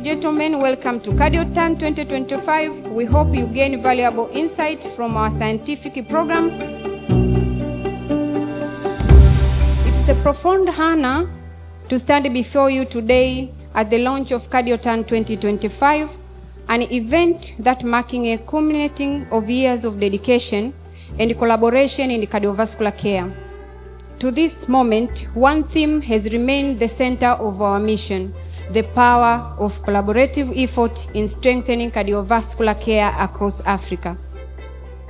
gentlemen, welcome to CardioTan 2025. We hope you gain valuable insight from our scientific program. It is a profound honor to stand before you today at the launch of CardioTan 2025, an event that marking a culminating of years of dedication and collaboration in cardiovascular care. To this moment, one theme has remained the center of our mission: the power of collaborative effort in strengthening cardiovascular care across Africa.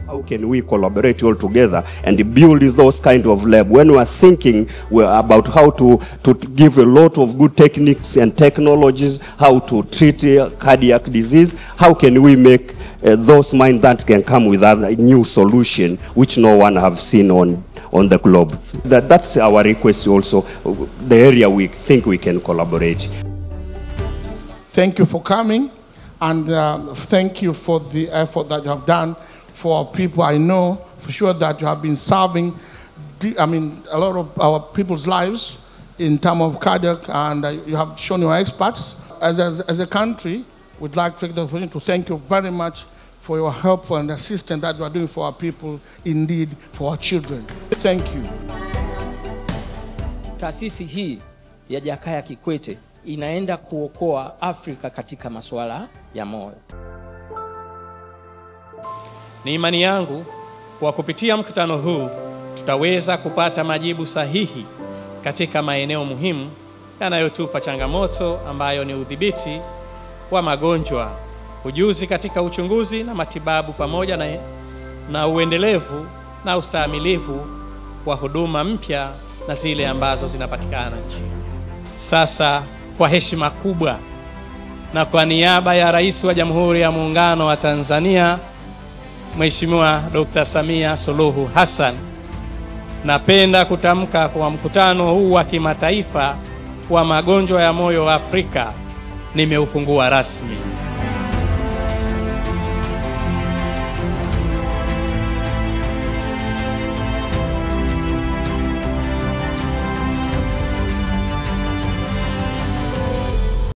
How can we collaborate all together and build those kind of lab? When we are thinking about how to give a lot of good techniques and technologies, how to treat cardiac disease, how can we make those minds that can come with a new solution which no one have seen on the globe? That's our request also, the area we think we can collaborate. Thank you for coming, and thank you for the effort that you have done for our people. I know for sure that you have been serving, a lot of our people's lives in terms of cardiac, and you have shown your experts. As a country, we'd like to take the opportunity to thank you very much for your help and assistance that you are doing for our people, indeed for our children. Thank you. Taasisi hii ya Jakaya Kikwete inaenda kuokoa Afrika katika masuala ya moyo. Ni imani yangu kwa kupitia mkutano huu tutaweza kupata majibu sahihi katika maeneo muhimu yanayotupa changamoto, ambayo ni udhibiti wa magonjwa, ujuzi katika uchunguzi na matibabu, pamoja na uendelevu na ustahimilivu wa huduma mpya na zile ambazo zinapatikana nchini. Sasa kwa heshima kubwa na kwa niaba ya Rais wa Jamhuri ya Muungano wa Tanzania, Mheshimiwa Dr. Samia Suluhu Hassan, napenda kutamka kwa mkutano huu wa kimataifa wa magonjwa ya moyo wa Afrika nimeufungua rasmi.